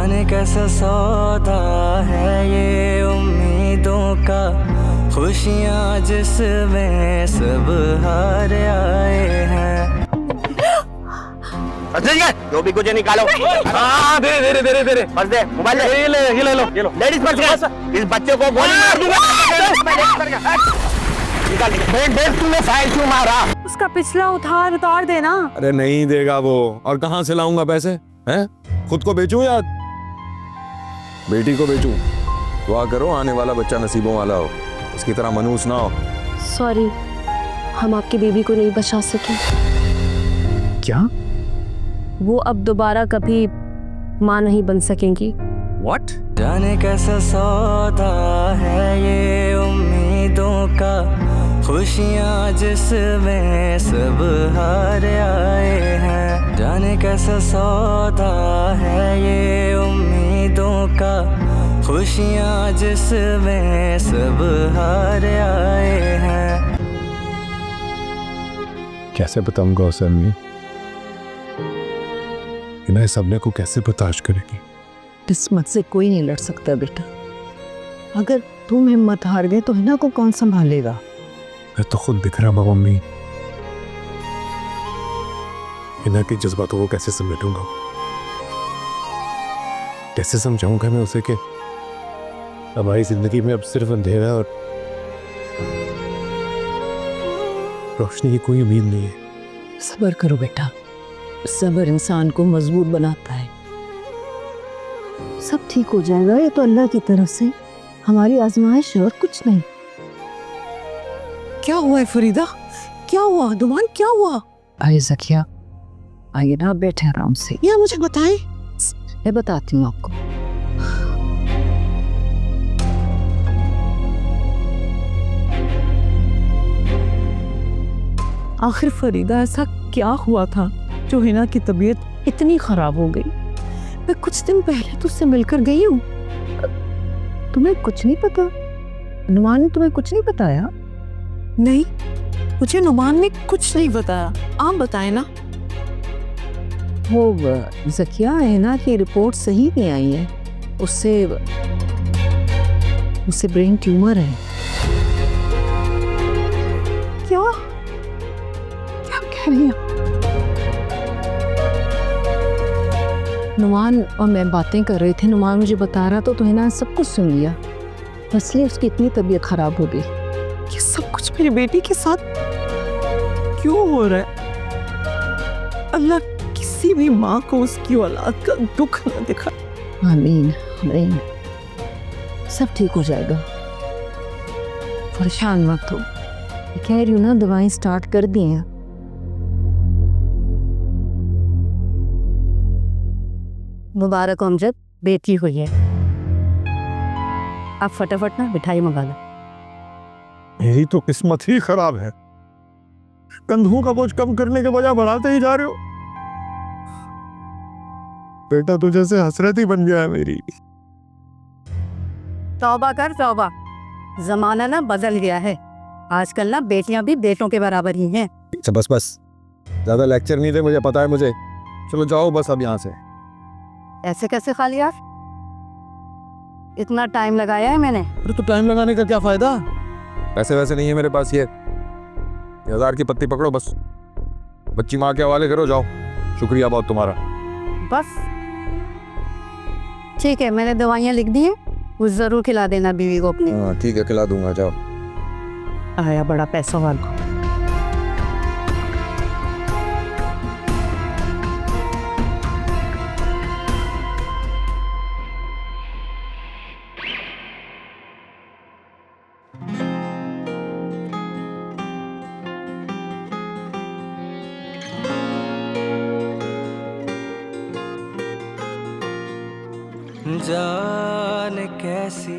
जाने कैसा सौदा है ये उम्मीदों का, खुशियाँ जिसमें सब हार आए हैं। जो भी कुछ निकालो। हाँ धीरे धीरे धीरे पर्स दे, मोबाइल दे। ये ले लो लेडीज पर्स। इस बच्चे को गोली मार दूंगा। निकाल तूने फाइल क्यों मारा? उसका पिछला उतार देना। अरे नहीं देगा वो, और कहाँ से लाऊंगा पैसे? हैं? खुद को बेचूं या बेटी को बेचूं? दुआ करो आने वाला बच्चा नसीबों वाला हो, उसकी तरह मनूस ना हो। सॉरी, हम आपकी बेबी को नहीं बचा सके। क्या? वो अब दोबारा कभी माँ नहीं बन सकेंगी। What? जाने कैसा सौदा है ये उम्मीदों का, खुशियाँ जिसमें सब हार आए हैं। जाने कैसा सौदा है ये उम्मीदों का, खुशियाँ जिसमें सब हार आए हैं। कैसे बताऊंगा उसे अम्मी? इन्हें सबने को कैसे बर्दाश्त करेगी? किस्मत से कोई नहीं लड़ सकता बेटा। अगर तुम हिम्मत हार गए तो हिना को कौन संभालेगा? मैं तो खुद बिखरा हुआ मम्मी। हिना के जज्बातों को कैसे समेटूंगा? कैसे समझाऊंगा मैं उसे कि हमारी जिंदगी में अब सिर्फ अंधेरा और रोशनी की कोई उम्मीद नहीं है। सब्र करो बेटा, सब्र इंसान को मजबूत बनाता है। सब ठीक हो जाएगा, ये तो अल्लाह की तरफ से हमारी आजमाइश है और कुछ नहीं। क्या हुआ है फरीदा? क्या हुआ दुमान? क्या हुआ? आइए ज़किया, आइए ना, बैठे आराम से। या मुझे बताएं। मैं बताती हूँ आपको। आखिर फरीदा ऐसा क्या हुआ था जो हिना की तबीयत इतनी खराब हो गई? मैं कुछ दिन पहले तो उससे मिलकर गई हूँ। तुम्हें कुछ नहीं पता? नुमान ने तुम्हें कुछ नहीं बताया? नहीं, मुझे नुमान ने कुछ नहीं बताया। आप बताएं ना। वो ज़किया, हिना की रिपोर्ट सही नहीं आई है। उससे ब्रेन ट्यूमर है। क्या कह रही हैं? नुमान और मैं बातें कर रहे थे, नुमान मुझे बता रहा तो हिना सब कुछ सुन लिया, इसलिए उसकी इतनी तबीयत खराब हो गई। ये सब कुछ मेरी बेटी के साथ क्यों हो रहा है? अल्लाह किसी भी माँ को उसकी औलाद का दुख न दिखा। आमीन आमीन। सब ठीक हो जाएगा, परेशान मत हो। कह रही हूँ ना, दवाएं स्टार्ट कर दी हैं। मुबारक अमजद, बेटी हुई है। आप फटाफट ना मिठाई मंगा लो। मेरी तो किस्मत ही खराब है, कंधों का बोझ कम करने के बजाय बढ़ाते ही जा रहे हो। बेटा तुझे से हसरत ही बन गया है मेरी। तौबा कर तौबा, जमाना ना बदल गया है। आजकल ना बेटियां भी बेटों के बराबर ही हैं। अच्छा बस ज्यादा लेक्चर नहीं दे, मुझे पता है मुझे। चलो जाओ बस अब यहाँ से। ऐसे कैसे खाली यार? इतना टाइम लगाया है मैंने। अरे तो टाइम लगाने का क्या फायदा? पैसे वैसे नहीं है मेरे पास। ये 1000 की पत्ती पकड़ो, बस बच्ची माँ के हवाले करो, जाओ। शुक्रिया बहुत तुम्हारा। बस ठीक है, मैंने दवाइयाँ लिख दी हैं, वो जरूर खिला देना बीवी को अपनी। हाँ ठीक है, खिला दूंगा, जाओ। आया बड़ा पैसा वाला। जान कैसी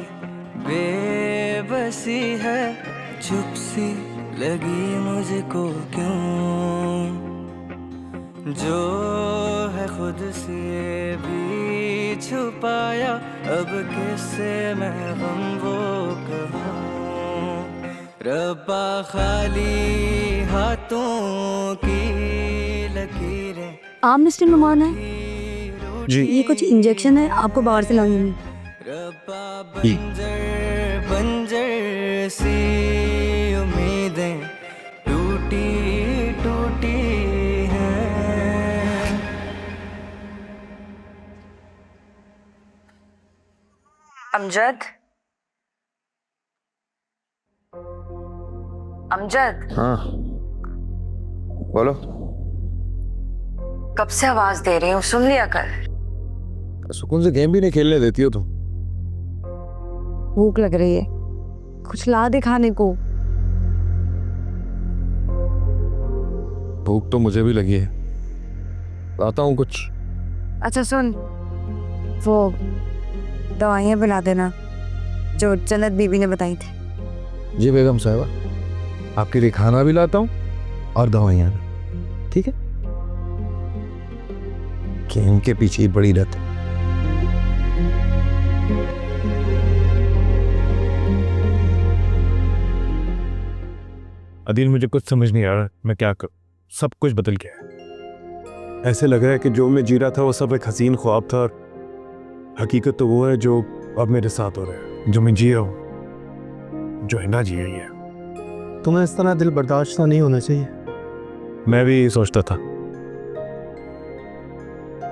बेबसी है, चुप सी लगी मुझको क्यों, जो है खुद से भी छुपाया, अब किससे मैं गम वो कहूँ। रब्बा खाली हाथों की लकीरें। आप मिस्टर नुमान है? जी ये कुछ इंजेक्शन है, आपको बाहर से लाऊंगी। रब्बा जी। बंजर बंजर सी उम्मीदें टूटी टूटी हैं। अमजद, अमजद, हाँ बोलो। कब से आवाज दे रही हूँ, सुन लिया कर। सुकून से गेम भी नहीं खेलने देती हो तुम। भूख लग रही है, कुछ ला दे खाने को। भूख तो मुझे भी लगी है, लाता हूँ कुछ। अच्छा सुन, वो दवाइयाँ बना देना जो जन्नत बीबी ने बताई थी। जी बेगम साहिबा, आपके लिए खाना भी लाता हूँ और दवाइयाँ भी, ठीक है? गेम के पीछे ही बड़ी लत है। अदील, मुझे कुछ समझ नहीं आ रहा मैं क्या करूं। सब कुछ बदल गया है। ऐसे लग रहा है कि जो मैं जी रहा था वो सब एक हसीन ख्वाब था और हकीकत तो वो है जो अब मेरे साथ हो रहा है। जो मैं जी रहा हूं, जो हिना जी रही है। तुम्हें इस तरह दिल बर्दाश्त नहीं होना चाहिए। मैं भी यही सोचता था,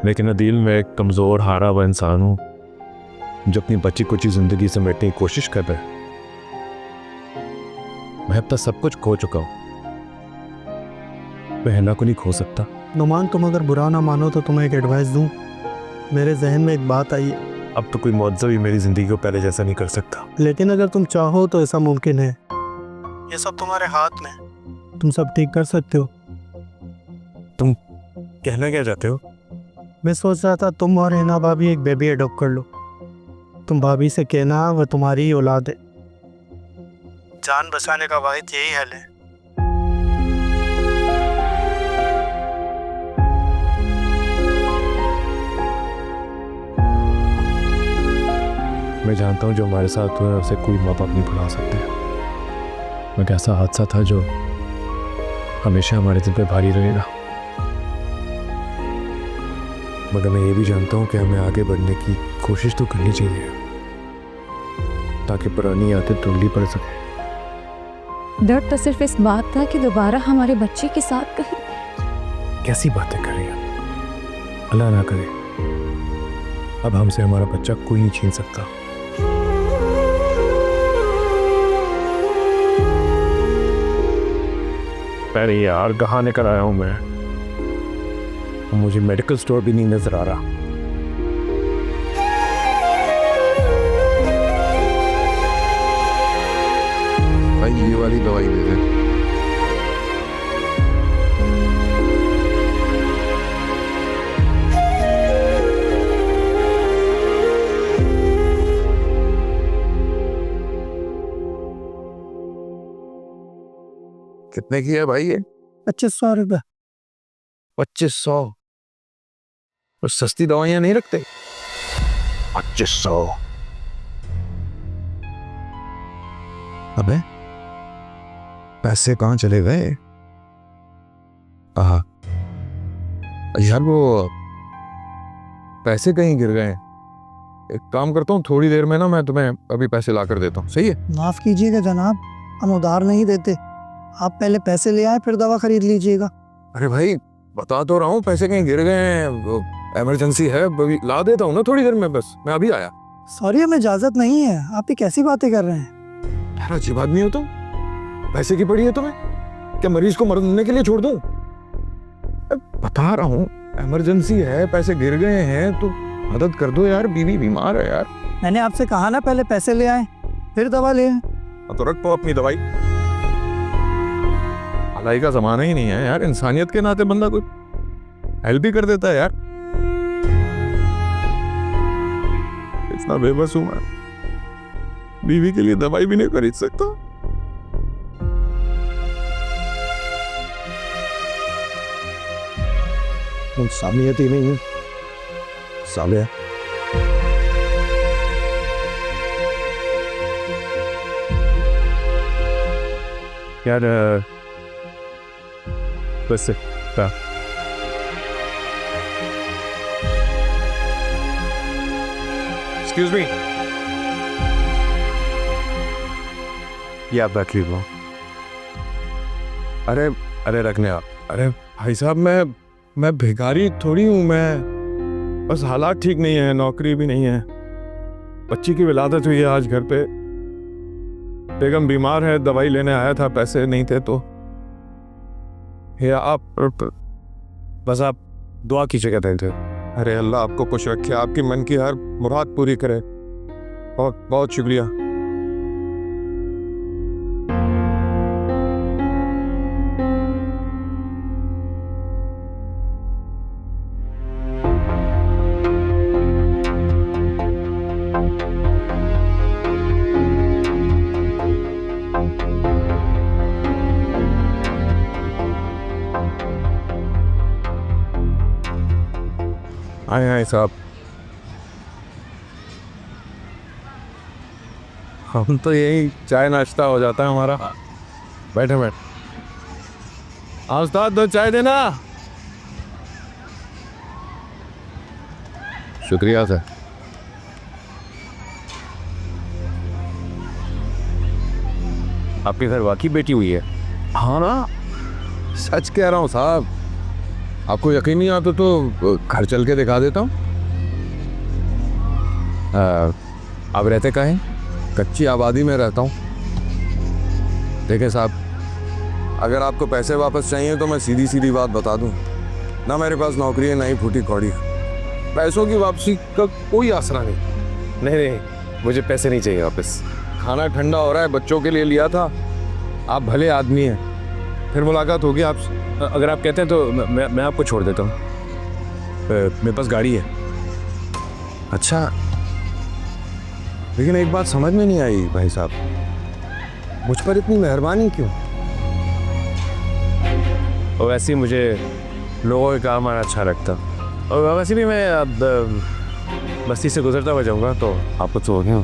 लेकिन अदील, मैं एक कमज़ोर हारा हुआ इंसान हूँ जो अपनी बची कुची ज़िंदगी समेटने की कोशिश कर रहा है। मैं अब तक सब कुछ खो चुका हूँ, मैं हिना को नहीं खो सकता। नुमान, तुम अगर बुरा ना मानो तो तुम्हें एक एडवाइस दूं। मेरे जहन में एक बात आई है, अब तो कोई मुआवजा भी मेरी ज़िंदगी को पहले जैसा नहीं कर सकता। लेकिन अगर तुम चाहो तो ऐसा मुमकिन है। ये सब तुम्हारे हाथ में है, तुम सब ठीक कर सकते हो। कहना क्या चाहते हो? मैं सोच रहा था तुम और हिना भाभी एक बेबी अडॉप्ट कर लो। तुम भाभी से कहना वह तुम्हारी ही औलाद है। जान बचाने का वाहिद यही हल है। मैं जानता हूँ जो हमारे साथ हुआ है उसे कोई माँ बाप नहीं भुला सकते। मैं कैसा हादसा था जो हमेशा हमारे दिल पे भारी रहेगा। मगर मैं ये भी जानता हूँ कि हमें आगे बढ़ने की कोशिश तो करनी चाहिए ताकि पुरानी आदत धुंधली पड़ सके। डर तो सिर्फ इस बात था कि दोबारा हमारे बच्चे के साथ कहीं। कैसी बातें कर रही हैं? अल्लाह ना करे अब हमसे हमारा बच्चा कोई नहीं छीन सकता। अरे यार, कहाँ लेकर आया हूँ मैं? मुझे मेडिकल स्टोर भी नहीं नजर आ रहा। भाई ये वाली दवाई दे दे। कितने की है भाई ये? 2500 रुपये। 2500? और सस्ती दवाइयां नहीं रखते? 2500? अबे पैसे कहाँ चले गए? आहा यार, वो पैसे कहीं गिर गए। एक काम करता हूँ, थोड़ी देर में ना मैं तुम्हें अभी पैसे ला कर देता हूँ, सही है? माफ़ कीजिएगा जनाब, हम उधार नहीं देते। आप पहले पैसे ले आए फिर दवा खरीद लीजिएगा। अरे भाई बता तो रहा हूँ, पैसे कहीं गिर गए हैं, इमरजेंसी है, अभी ला देता हूँ ना थोड़ी देर में, बस मैं अभी आया। सॉरी, हमें इजाज़त नहीं है। आप ये कैसी बातें कर रहे हैं? यार अच्छी बात नहीं हो तुम, पैसे की पड़ी है तुम्हें? क्या मरीज को मरने के लिए छोड़ दूं? बता रहा हूँ इमरजेंसी है, पैसे गिर गए हैं तो मदद कर दो यार, बीवी बीमार है यार। मैंने आपसे कहा ना पहले पैसे ले आए फिर दवा ले आए। तो रख पाओ अपनी दवाई। भलाई का जमाना ही नहीं है यार, इंसानियत के नाते बंदा कोई हेल्प भी कर देता है यार। इतना बेबस हूं मैं, बीवी के लिए दवाई भी नहीं खरीद सकता। इंसानियत ही नहीं है साले। यार बस एक्सक्यूज मी, ये आप रख लीजिए। अरे अरे रखने आप। अरे भाई साहब, मैं भिखारी थोड़ी हूँ, मैं बस हालात ठीक नहीं है, नौकरी भी नहीं है, बच्ची की विलादत हुई है आज घर पे, बेगम बीमार है, दवाई लेने आया था, पैसे नहीं थे तो ये आप बस आप दुआ कीजिएगा दिन थे। अरे अल्लाह आपको खुश रखे, आपकी मन की हर मुराद पूरी करे। बहुत बहुत शुक्रिया। आए आए साहब, हम तो यही चाय नाश्ता हो जाता है हमारा। बैठे बैठ। उस्ताद दो चाय देना। शुक्रिया सर। आपके घर वाकई बेटी हुई है? हाँ ना, सच कह रहा हूँ साहब, आपको यकीन नहीं आता तो घर चल के दिखा देता हूँ। आप रहते कहाँ हैं? कच्ची आबादी में रहता हूँ। देखें साहब, अगर आपको पैसे वापस चाहिए तो मैं सीधी सीधी बात बता दूँ, ना मेरे पास नौकरी है, ना ही फूटी कौड़ी। पैसों की वापसी का कोई आसरा नहीं। नहीं नहीं, मुझे पैसे नहीं चाहिए वापस। खाना ठंडा हो रहा है, बच्चों के लिए लिया था। आप भले आदमी हैं, फिर मुलाकात होगी आपसे। अगर आप कहते हैं तो मैं आपको छोड़ देता हूँ, मेरे पास गाड़ी है। अच्छा, लेकिन एक बात समझ में नहीं आई भाई साहब, मुझ पर इतनी मेहरबानी क्यों? और वैसे ही मुझे लोगों के काम आना अच्छा लगता, और वैसे भी मैं अब बस्ती से गुजरता हुआ जाऊँगा तो आपको तो हो गया।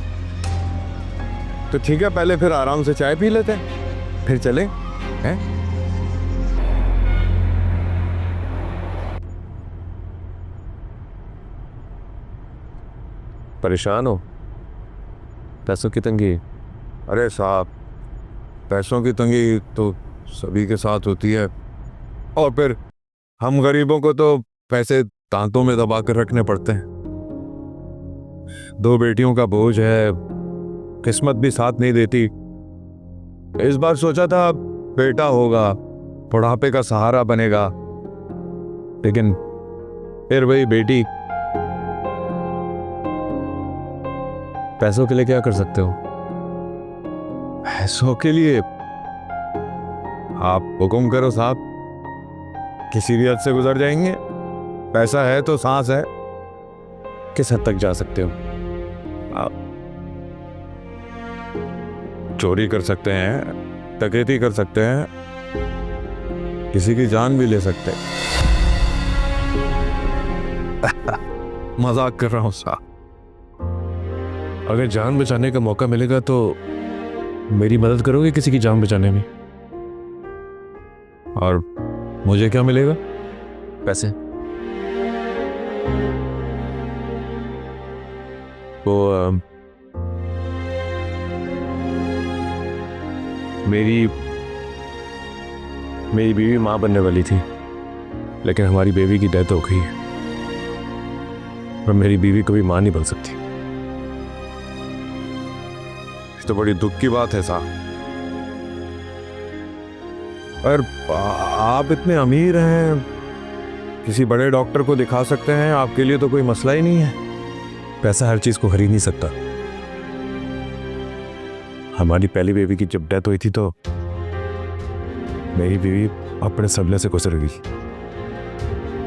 तो ठीक है, पहले फिर आराम से चाय पी लेते हैं, फिर चलें हैं? परेशान हो? पैसों की तंगी? अरे साहब, पैसों की तंगी तो सभी के साथ होती है, और फिर हम गरीबों को तो पैसे दांतों में दबा कर रखने पड़ते हैं। 2 बेटियों का बोझ है, किस्मत भी साथ नहीं देती। इस बार सोचा था बेटा होगा, बुढ़ापे का सहारा बनेगा, लेकिन फिर वही बेटी। पैसों के लिए क्या कर सकते हो? पैसों के लिए आप हुक्म करो साहब, किसी भी हद से गुजर जाएंगे। पैसा है तो सांस है। किस हद तक जा सकते हो आप? चोरी कर सकते हैं, डकैती कर सकते हैं, किसी की जान भी ले सकते हैं। मजाक कर रहा हूं साहब। अगर जान बचाने का मौका मिलेगा तो मेरी मदद करोगे किसी की जान बचाने में? और मुझे क्या मिलेगा? पैसे। वो मेरी बीवी माँ बनने वाली थी, लेकिन हमारी बेबी की डेथ हो गई है, और मेरी बीवी कभी माँ नहीं बन सकती। तो बड़ी दुख की बात है साहब। और आप इतने अमीर हैं, किसी बड़े डॉक्टर को दिखा सकते हैं, आपके लिए तो कोई मसला ही नहीं है। पैसा हर चीज को खरीद नहीं सकता। हमारी पहली बेबी की जब डेथ हुई थी तो मेरी बीवी अपने सदमे से गुजर गई।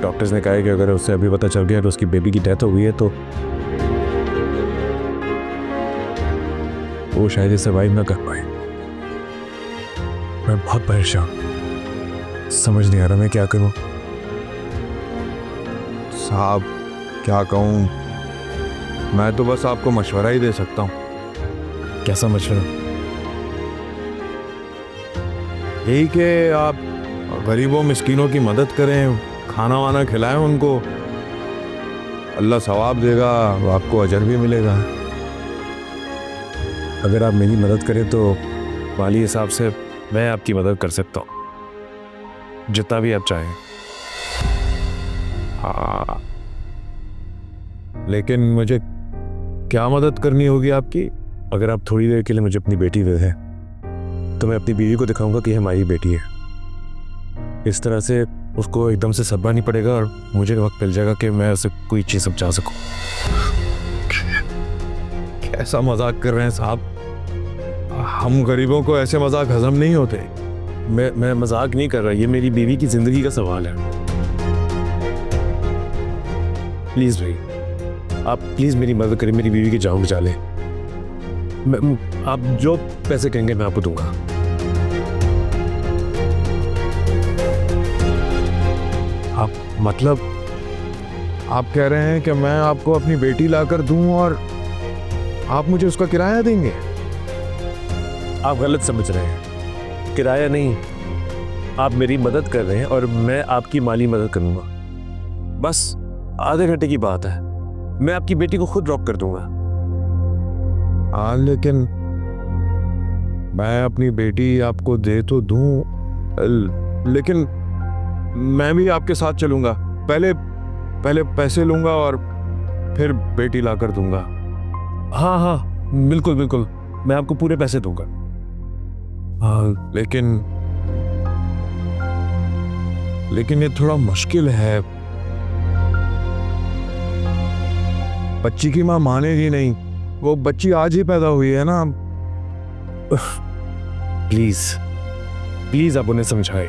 डॉक्टर्स ने कहा कि अगर उससे अभी पता चल गया तो उसकी बेबी की डेथ हो गई है तो वो शायद सर्वाइव ना कर पाए। मैं बहुत परेशान, समझ नहीं आ रहा मैं क्या करूं। साहब क्या कहूं, मैं तो बस आपको मशवरा ही दे सकता हूं। कैसा मशवरा? यही कि आप गरीबों मिस्कीनों की मदद करें, खाना वाना खिलाएं उनको, अल्लाह सवाब देगा, आपको अजर भी मिलेगा। अगर आप मेरी मदद करें तो माली हिसाब से मैं आपकी मदद कर सकता हूँ, जितना भी आप चाहें। हाँ, लेकिन मुझे क्या मदद करनी होगी आपकी? अगर आप थोड़ी देर के लिए मुझे अपनी बेटी दे दें तो मैं अपनी बीवी को दिखाऊंगा कि हमारी बेटी है। इस तरह से उसको एकदम से सदमा नहीं पड़ेगा और मुझे वक्त मिल जाएगा कि मैं उसे कोई चीज़ समझा सकूं। कैसा मजाक कर रहे हैं साहब? हम गरीबों को ऐसे मजाक हजम नहीं होते। मैं मजाक नहीं कर रहा, ये मेरी बीवी की जिंदगी का सवाल है। प्लीज भाई, आप प्लीज मेरी मदद करें, मेरी बीवी की जान बचा लें। आप जो पैसे कहेंगे मैं आपको दूंगा। आप मतलब आप कह रहे हैं कि मैं आपको अपनी बेटी लाकर दूं और आप मुझे उसका किराया देंगे? आप गलत समझ रहे हैं, किराया नहीं, आप मेरी मदद कर रहे हैं और मैं आपकी माली मदद करूंगा। बस आधे घंटे की बात है, मैं आपकी बेटी को खुद ड्रॉप कर दूंगा। हाँ, लेकिन मैं अपनी बेटी आपको दे तो दूं, लेकिन मैं भी आपके साथ चलूंगा। पहले पैसे लूंगा और फिर बेटी लाकर दूंगा। हाँ हाँ, बिल्कुल बिल्कुल, मैं आपको पूरे पैसे दूंगा। हाँ, लेकिन ये थोड़ा मुश्किल है। बच्ची की माँ मानेगी नहीं, वो बच्ची आज ही पैदा हुई है ना। प्लीज प्लीज आप उन्हें समझाए।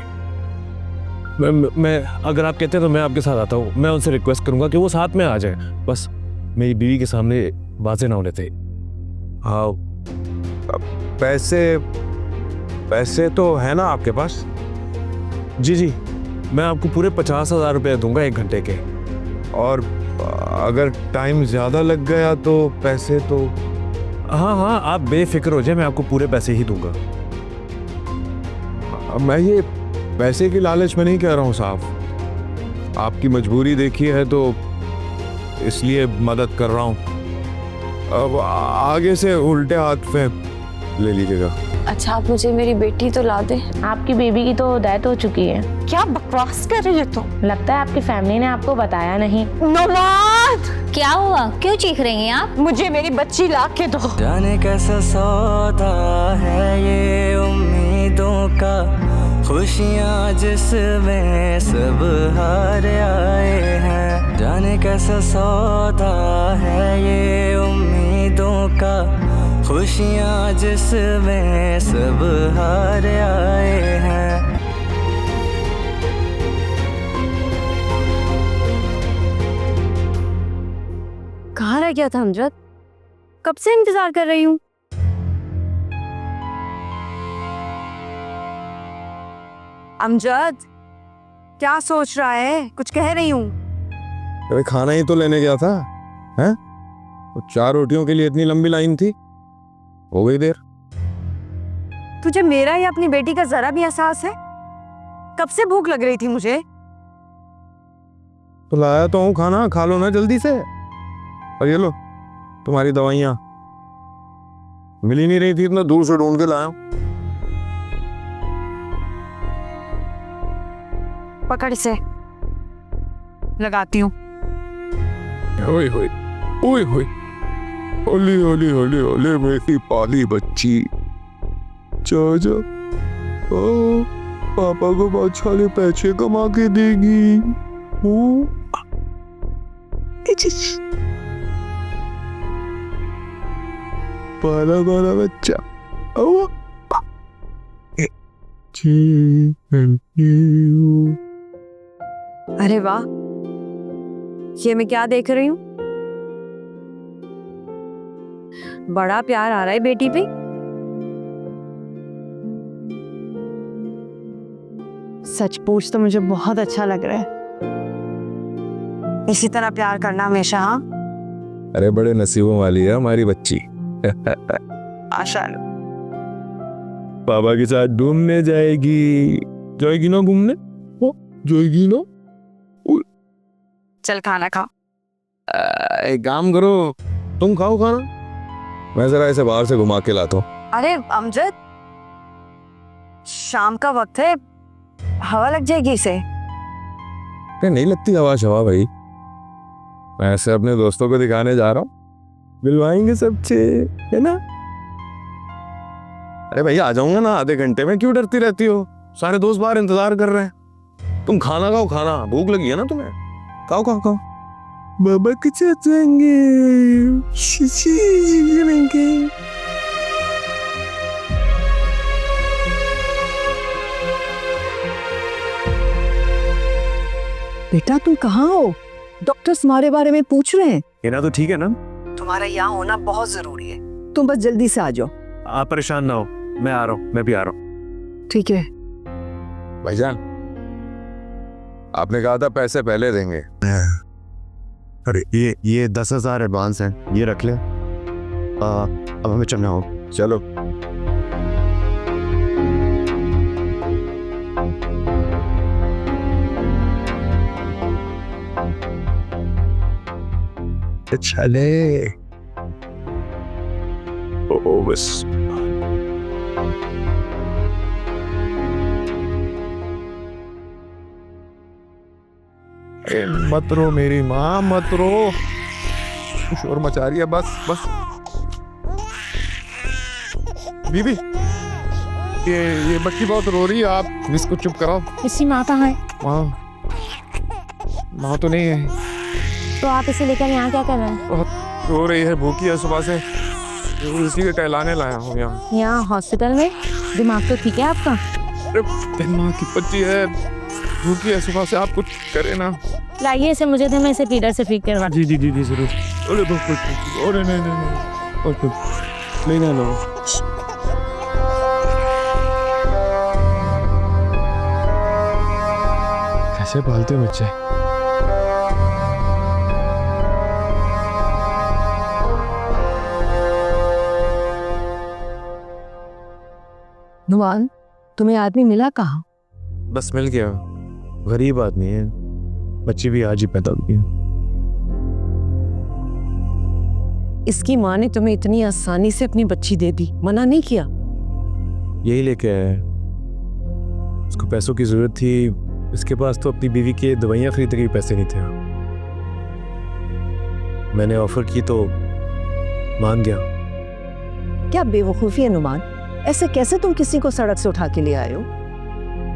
मैं अगर आप कहते हैं तो मैं आपके साथ आता हूँ। मैं उनसे रिक्वेस्ट करूंगा कि वो साथ में आ जाए, बस मेरी बीवी के सामने बातें ना होने थे। हाँ, पैसे तो है ना आपके पास? जी जी, मैं आपको पूरे 50,000 रुपये दूंगा 1 घंटे के। और अगर टाइम ज़्यादा लग गया तो पैसे तो? हाँ हाँ, आप बेफिक्र हो जाए, मैं आपको पूरे पैसे ही दूंगा। मैं ये पैसे की लालच में नहीं कह रहा हूँ साहब, आपकी मजबूरी देखी है तो इसलिए मदद कर रहा हूँ। अब आगे से उल्टे हाथ पे ले लीजिएगा। अच्छा, आप मुझे मेरी बेटी तो ला दे। आपकी बेबी की तो डेथ हो चुकी है। क्या बकवास कर रही है तुम? लगता है आपकी फैमिली ने आपको बताया नहीं। नौलाद, क्या हुआ? क्यों चीख रही हैं आप? मुझे मेरी बच्ची ला के दो। जाने कैसा सौदा है ये उम्मीदों का, खुशियाँ जिसमें सब हार आए हैं। जाने कैसा सौदा है ये उम्मीदों का, खुशियाँ जिसमें सब हार आए हैं। कहाँ रह गया था अमजद? कब से इंतजार कर रही हूँ। अमजद, क्या सोच रहा है? कुछ कह रही हूँ। अरे खाना ही तो लेने गया था, हैं? तो 4 रोटियों के लिए इतनी लंबी लाइन थी, हो गई देर। तुझे मेरा या अपनी बेटी का जरा भी एहसास है? कब से भूख लग रही थी मुझे। तो लाया तो हूँ खाना, खा लो ना जल्दी से। और ये लो तुम्हारी दवाइयाँ, मिल ही नहीं रही थी, इतना दूर से ढूंढ के लाया हूँ। पकड़ इसे, लगाती हूँ। ओए होए, ओए होए, होली होली होली होली मेरी पाली बच्ची। जा जा, ओ पापा को बहुत सारे पैसे कमा के देगी। पाला पाला बच्चा। ओ अरे वाह, ये मैं क्या देख रही हूँ? बड़ा प्यार आ रहा है बेटी पे। सच पूछ तो मुझे बहुत अच्छा लग रहा है। इसी तरह प्यार करना हमेशा। हाँ, अरे बड़े नसीबों वाली है हमारी बच्ची। आशा। पापा के साथ घूमने जाएगी। जाएगी ना घूमने? जाएगी ना? चल खाना खा। एक काम करो, तुम खाओ खाना, मैं जरा इसे बाहर से घुमा के लाता हूँ। अरे अमजद, शाम का वक्त है, हवा लग जाएगी इसे। नहीं लगती हवा शवा भाई, मैं ऐसे अपने दोस्तों को दिखाने जा रहा हूँ, मिलवाएंगे सबसे, है ना? अरे भैया आ जाऊंगा ना आधे घंटे में, क्यों डरती रहती हो? सारे दोस्त बाहर इंतजार कर रहे हैं। तुम खाना खाओ, खाना भूख लगी है ना तुम्हें, खाओ खाओ खाओ। बाबा के साथ जाएंगे। बेटा तुम कहाँ हो? डॉक्टर्स तुम्हारे बारे में पूछ रहे हैं। हिना तो ठीक है ना? तुम्हारा यहाँ होना बहुत जरूरी है, तुम बस जल्दी से आ जाओ। आप परेशान ना हो, मैं आ रहा हूँ, मैं भी आ रहा हूँ। ठीक है। भाईजान, आपने कहा था पैसे पहले देंगे। अरे ये 10,000 एडवांस है, ये रख ले। अब हमें चलना हो। चलो। चले। ओ बस। मत रो मेरी माँ, मत रो, शोर मचा रही है, बस बस। बीबी, ये बच्ची बहुत रो रही है, आप इसको चुप कराओ। इसकी माँ कहाँ है? माँ तो नहीं है। तो आप इसे लेकर यहाँ क्या कर रहे हैं? बहुत रो रही है, भूखी है सुबह से, इसी के कहलाने लाया हूँ यहाँ। यहाँ हॉस्पिटल में? दिमाग तो ठीक है आपका? अरे माँ की बच्ची है, भूखी है सुबह से, आप कुछ करे ना। लाइए इसे मुझे दे, मैं इसे फीडर से फीड करवा। जी जी जी जी जरूर। अरे बस, अरे नहीं नहीं नहीं, नहीं ना लो। कैसे पालते हो बच्चे? नुमान, तुम्हें आदमी मिला कहाँ? बस मिल गया, गरीब आदमी है, बच्ची भी आज ही पैदा हुई है। इसकी माँ ने तुम्हें इतनी आसानी से अपनी बच्ची दे दी, मना नहीं किया? यही लेके आया है, उसको पैसों की जरूरत थी, इसके पास तो अपनी बीवी के दवाइयाँ खरीदने के पैसे नहीं थे। मैंने ऑफर की तो मान गया। क्या बेवकूफ़ी है नुमान, ऐसे कैसे तुम किसी को सड़क से उठा के ले आए हो?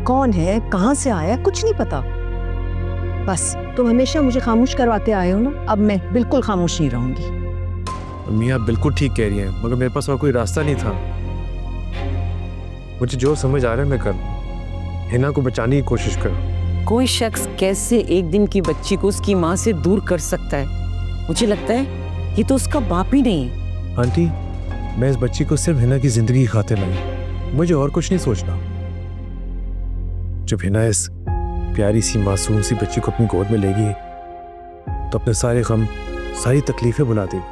कौन है, कहाँ से आया, कुछ नहीं पता। बस तुम हमेशा मुझे खामोश करवाते आए हो ना, अब मैं बिल्कुल खामोश नहीं रहूंगी। अम्मी आप बिल्कुल ठीक कह रही हैं, मगर मेरे पास और कोई रास्ता नहीं था। मुझे जो समझ आ रहा है मैं कर, हिना को बचाने की कोशिश कर। कोई शख्स कैसे एक दिन की बच्ची को उसकी माँ से दूर कर सकता है? मुझे लगता है ये तो उसका बाप ही नहीं है। आंटी, मैं इस बच्ची को सिर्फ हिना की जिंदगी की खातिर लाई, मुझे और कुछ नहीं सोचना। जब हिना इस प्यारी सी मासूम सी बच्ची को अपनी गोद में लेगी तो अपने सारे गम, सारी तकलीफें भुला देगी।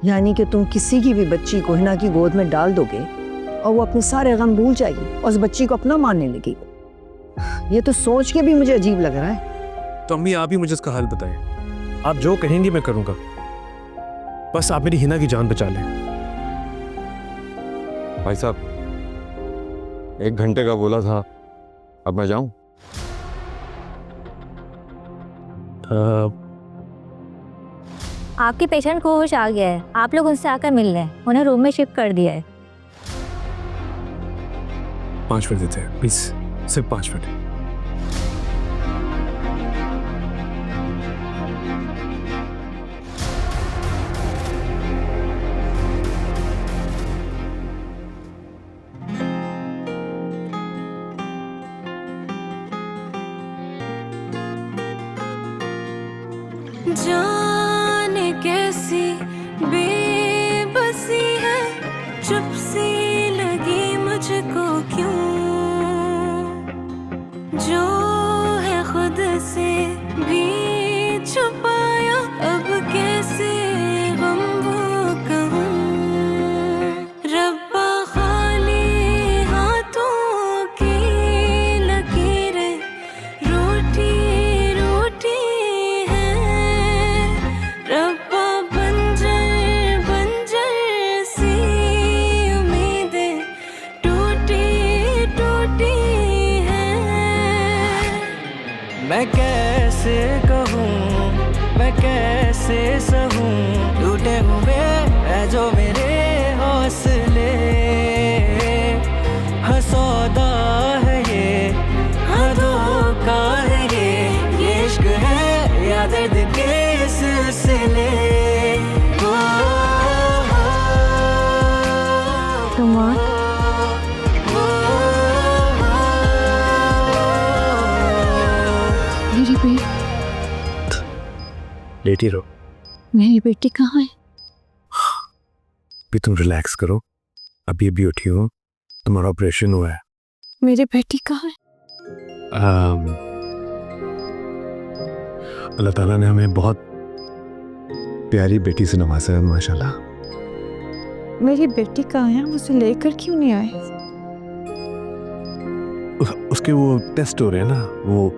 यानी कि तुम किसी की भी बच्ची को हिना की गोद में डाल दोगे और वो अपने सारे गम भूल जाएगी और उस बच्ची को अपना मानने लगेगी। ये तो सोच के भी मुझे अजीब लग रहा है। तो अम्मी आप ही मुझे इसका हल बताएं, आप जो कहेंगी मैं करूंगा, बस आप मेरी हिना की जान बचा लें। भाई साहब, 1 घंटे का बोला था, अब मैं जाऊं? आपके पेशेंट को होश आ गया है, आप लोग उनसे आकर मिल लें, उन्हें रूम में शिफ्ट कर दिया है। 5 मिनट देते हैं प्लीज, सिर्फ 5 मिनट। जाने कैसी बेबसी है, चुप सी लगी मुझको क्यों, जो है खुद से भी छुपाया, अब कैसे गम वो कहूँ। रब्बा खाली हाथों की लकीरें रूठी रूठी हैं, कैसे सहूं टूटे हुए है जो मेरे हौसले। हाँ सौदा है ये, हाँ धोखा है ये इश्क है या दर्द के सिलसिले। मेरी बेटी, लेटी रहो। मेरी बेटी कहाँ है? अभी तुम रिलैक्स करो, अभी अभी उठी हो, तुम्हारा ऑपरेशन हुआ है। मेरी बेटी कहाँ है? अल्लाह ताला ने हमें बहुत प्यारी बेटी से नवाजा है माशाल्लाह। मेरी बेटी कहाँ है? उसे लेकर क्यों नहीं आए? उसके वो टेस्ट हो रहे हैं ना, वो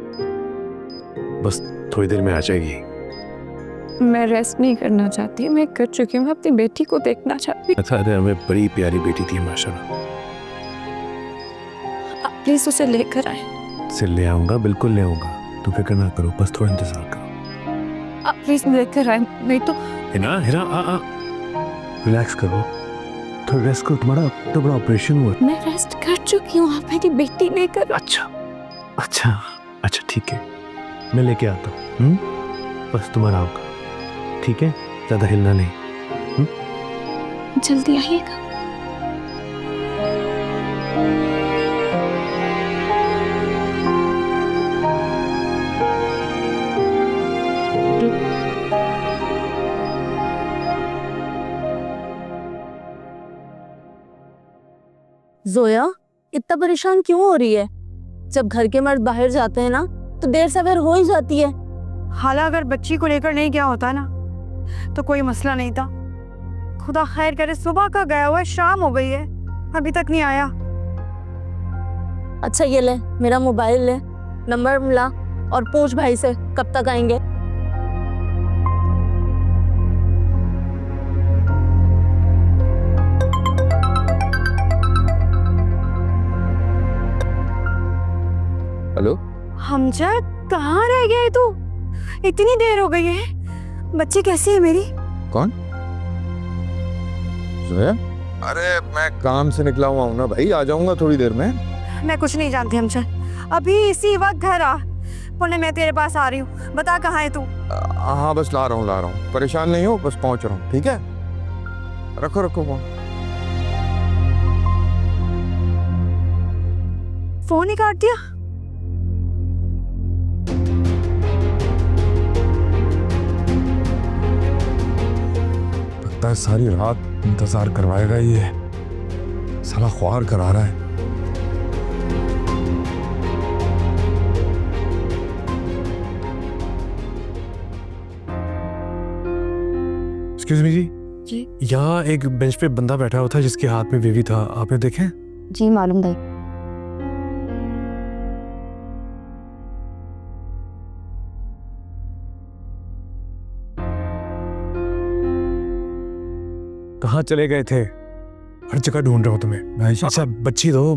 बस थोड़ी देर में आ जाएगी। मैं रेस्ट नहीं करना चाहती, मैं कर चुकी हूँ, अपनी बेटी को देखना चाहती हूँ। अच्छा, अरे हमें बड़ी प्यारी बेटी थी माशाल्लाह। आप प्लीज उसे लेकर आए। से ले आऊंगा, बिल्कुल ले आऊंगा, तुम फिक्र ना करो, बस थोड़ा इंतजार करो। आप प्लीज लेकर आए, नहीं तो। हिना हिना आ रिलैक्स करो, थोड़ा रेस्ट करो, तुम्हारा तो बड़ा ऑपरेशन हुआ। मैं रेस्ट कर चुकी हूँ, आप मेरी बेटी लेकर। अच्छा अच्छा अच्छा ठीक है, मैं लेके आता हूँ। बस तुम्हारा आऊंगा, ठीक है, ज्यादा हिलना नहीं। जल्दी आइएगा। जोया इतना परेशान क्यों हो रही है? जब घर के मर्द बाहर जाते हैं ना तो देर सवेर हो ही जाती है। हाला अगर बच्ची को लेकर नहीं गया होता ना तो कोई मसला नहीं था। खुदा खैर करे, सुबह का गया हुआ है, शाम हो गई है, अभी तक नहीं आया। अच्छा ये ले मेरा मोबाइल, ले नंबर मिला और पूछ भाई से कब तक आएंगे। हेलो हमजद, कहाँ रह गया है तू? इतनी देर हो गई है, बच्ची कैसी है मेरी? कौन? जोया? अरे मैं काम से निकला हुआ हूँ ना भाई, आ जाऊंगा थोड़ी देर में। मैं कुछ नहीं जानती हमजद, अभी इसी वक्त घर आ। पुण्य मैं तेरे पास आ रही हूँ, बता कहाँ है तू? हाँ बस ला रहा हूँ, परेशान नहीं हो, बस पहुंच रहा हूँ, ठीक है? रखो रखो फोन ही काट दिया। लगता है सारी रात इंतजार करवाएगा ये, साला ख्वार करा रहा है। एक्सक्यूज मी जी। यहाँ एक बेंच पे बंदा बैठा हुआ था जिसके हाथ में बेबी था, आपने देखे? जी मालूम भाई। कहाँ चले गए थे? हर जगह ढूंढ रहा हूँ तुम्हें। अच्छा बच्ची दो,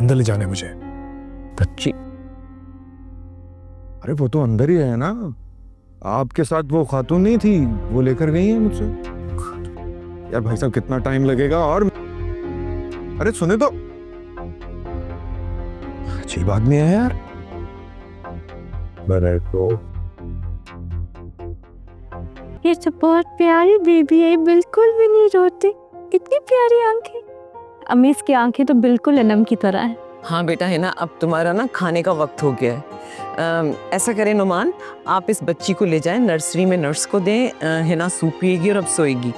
अंदर ले जाने मुझे। बच्ची? अरे वो तो अंदर ही है ना, आपके साथ वो खातून नहीं थी, वो लेकर गई है मुझसे। यार भाई साहब कितना टाइम लगेगा? और अरे सुने तो, अच्छी बात नहीं है यार। बने तो ये तो बहुत प्यारी बेबी है, बिल्कुल भी नहीं रोती, इतनी प्यारी आंखें। अम्मी इसकी आंखें तो बिल्कुल अनम की तरह है। हाँ बेटा है ना, अब तुम्हारा ना खाने का वक्त हो गया है। ऐसा करें नुमान, आप इस बच्ची को ले जाएं नर्सरी में, नर्स को दें, है ना, सूप पिएगी और अब सोएगी।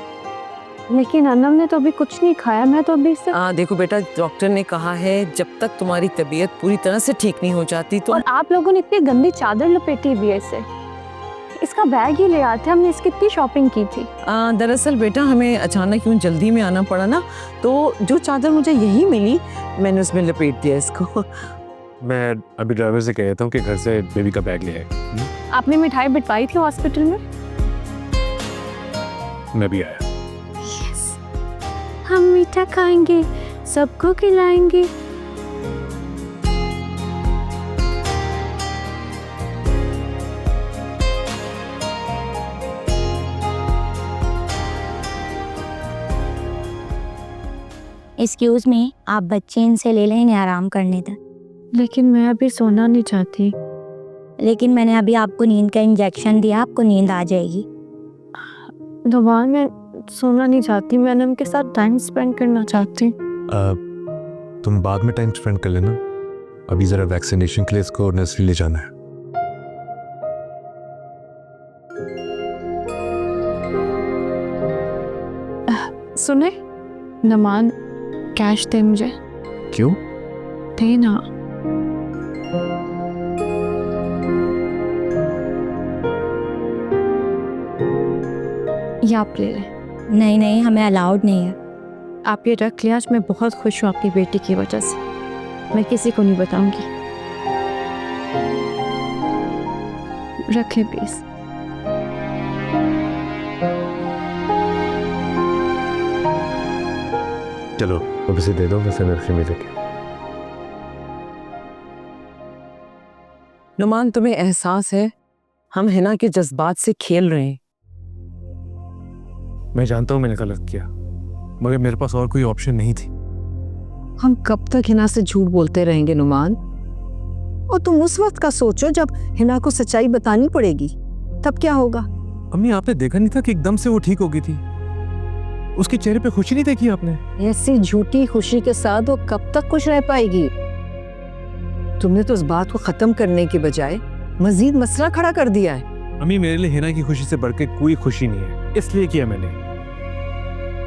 लेकिन अनम ने तो अभी कुछ नहीं खाया, मैं तो अभी से। देखो बेटा, डॉक्टर ने कहा है जब तक तुम्हारी तबीयत पूरी तरह से ठीक नहीं हो जाती तो। और आप लोगों ने इतनी गंदी चादर लपेटी भी है इसे, इसका बैग ही ले आते, हमने इसकी इतनी शॉपिंग की थी। दरअसल बेटा हमें अचानक यूँ जल्दी में आना पड़ा ना, तो जो चादर मुझे यही मिली मैंने उसमें लपेट दिया इसको। मैं अभी ड्राइवर से कह देता हूँ कि घर से बेबी का बैग ले आए। आपने मिठाई बिटवाई थी हॉस्पिटल में? मैं भी आया। हम मीठा खाएंगे, सबको खिलाएंगे। एक्सक्यूज मी, आप बच्चे इनसे ले लें इन्हें आराम करने तक। लेकिन मैं अभी सोना नहीं चाहती। लेकिन मैंने अभी आपको नींद का इंजेक्शन दिया, आपको नींद आ जाएगी। दोबारा मैं सोना नहीं चाहती, मैंने उनके साथ टाइम स्पेंड करना चाहती। तुम बाद में टाइम स्पेंड कर लेना, अभी जरा वैक्सीनेशन के लिए इसको नर्सरी ले जाना है। सुने नमान, कैश दे मुझे। क्यों? दे ना। ये आप ले लें। नहीं नहीं, हमें अलाउड नहीं है। आप ये रख लिया, आज मैं बहुत खुश हूँ आपकी बेटी की वजह से। मैं किसी को नहीं बताऊंगी। रखें प्लीज। चलो अब इसे दे दो, वैसे नर्सरी में लेके। नुमान, तुम्हें एहसास है हम हिना के जज्बात से खेल रहे हैं? मैं जानता हूँ मैंने गलत किया, मगर मेरे पास और कोई ऑप्शन नहीं थी। हम कब तक हिना से झूठ बोलते रहेंगे नुमान? और तुम उस वक्त का सोचो जब हिना को सच्चाई बतानी पड़ेगी, तब क्या होगा? अम्मी, आपने देखा नहीं था कि एकदम से वो ठीक हो गई थी? उसके चेहरे पे खुशी नहीं देखी आपने? ऐसी झूठी खुशी के साथ वो कब तक खुश रह पाएगी? तुमने तो उस बात को खत्म करने के बजाय मजीद मसला खड़ा कर दिया है। अम्मी, मेरे लिए हिना की खुशी से बढ़कर कोई खुशी नहीं है, इसलिए किया मैंने।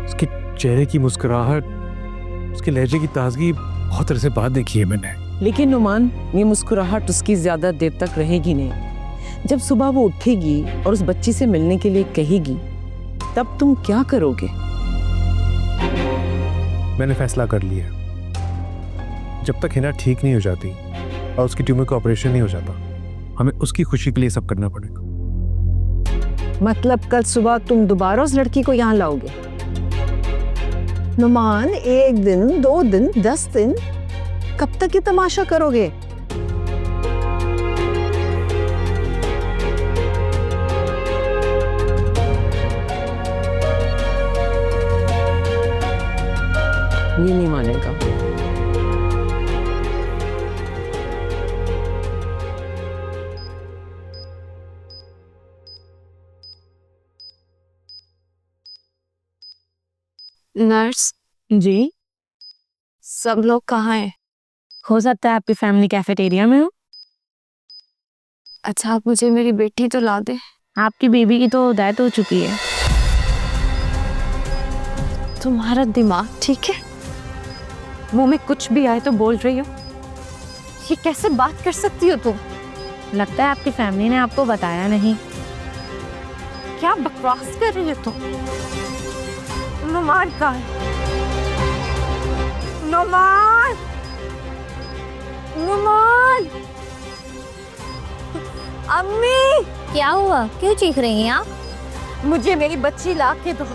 उसके चेहरे की मुस्कुराहट, उसके लहजे की ताजगी, बहुत तरह से बात देखी है मैंने। लेकिन नुमान, ये मुस्कुराहट उसकी ज्यादा देर तक रहेगी नहीं। जब सुबह वो उठेगी और उस बच्ची से मिलने के लिए कहेगी, तब तुम क्या करोगे? मैंने फैसला कर लिया, जब तक हिना ठीक नहीं हो जाती और उसकी ट्यूमर का ऑपरेशन नहीं हो जाता, हमें उसकी खुशी के लिए सब करना पड़ेगा। मतलब कल सुबह तुम दोबारा उस लड़की को यहाँ लाओगे? नुमान, 1 दिन, 2 दिन, 10 दिन, कब तक ये तमाशा करोगे? ये नहीं मानेगा। नर्स जी, सब लोग कहाँ हैं? हो सकता है आपकी फैमिली कैफेटेरिया में हो। अच्छा, आप मुझे मेरी बेटी तो ला दे। आपकी बेबी की तो डेथ हो चुकी है। तुम्हारा दिमाग ठीक है? मुंह में कुछ भी आए तो बोल रही हो। ये कैसे बात कर सकती हो तुम? लगता है आपकी फैमिली ने आपको बताया नहीं। क्या बकवास कर रही हो तुम? नुमान कहाँ है? नुमान! नुमान! अम्मी! क्या हुआ? क्यों चीख रही हैं आप? मुझे मेरी बच्ची ला के दो।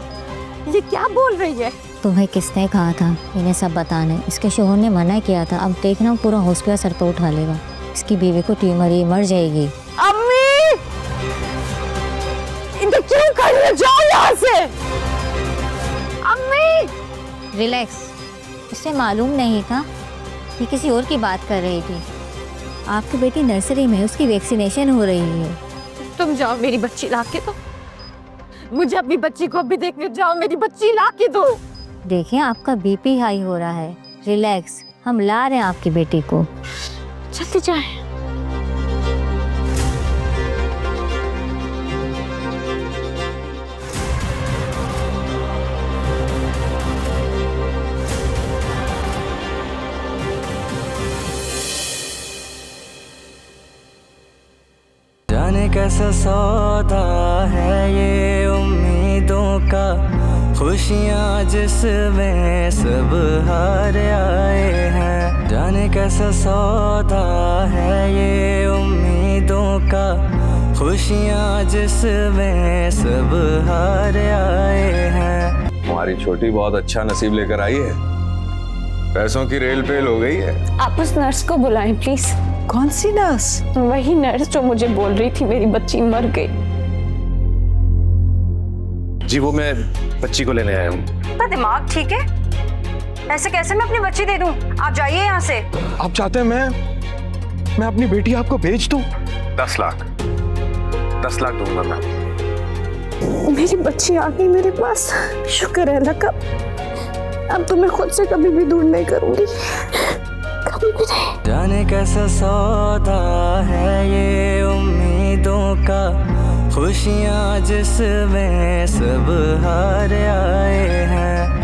ये क्या बोल रही है? तुम्हें किसने कहा था इन्हें सब बताने? इसके शोहर ने मना किया था। अब देखना पूरा हॉस्पिटल सर पे उठा लेगा। इसकी बीवी को ट्यूमर ही, मर जाएगी। अम्मी! इनको क्यों कर रहे हो? जाओ यहाँ से! अम्मी! रिलैक्स। इसे मालूम नहीं था, ये किसी और की बात कर रही थी। आपकी बेटी नर्सरी में, उसकी वैक्सीनेशन हो रही है। तुम जाओ, मेरी बच्ची ला के दो। मुझे अपनी बच्ची को अभी देखने जाओ, मेरी बच्ची ला के दो। देखिए, आपका बीपी हाई हो रहा है। रिलैक्स, हम ला रहे हैं आपकी बेटी को। जल्दी जाए। जाने कैसा सौदा है ये उम्मीदों का, खुशियाँ जिसमें सब हार आए हैं। जाने कैसा सौदा है ये उम्मीदों का, खुशियाँ जिसमें सब हार आए हैं। तुम्हारी छोटी बहुत अच्छा नसीब लेकर आई है, पैसों की रेल पेल हो गई है। आप उस नर्स को बुलाएं प्लीज। कौन सी नर्स? वही नर्स जो मुझे बोल रही थी मेरी बच्ची मर गई। जी, वो मैं बच्ची को लेने आया हूँ। आपका दिमाग ठीक है? ऐसे कैसे मैं अपनी बच्ची दे दूं? आप जाइए यहाँ से। आप चाहते हैं मैं अपनी बेटी आपको भेज दूं? 10 लाख दूंगा मैं। मेरी बच्ची आ गई मेरे पास, शुक्र है अल्लाह का। अब तो मैं खुद से कभी भी दूर नहीं करूंगी, कभी भी नहीं। जाने कैसा सौदा है ये उम्मीदों का, खुशियाँ जिसमें सब हार आए हैं।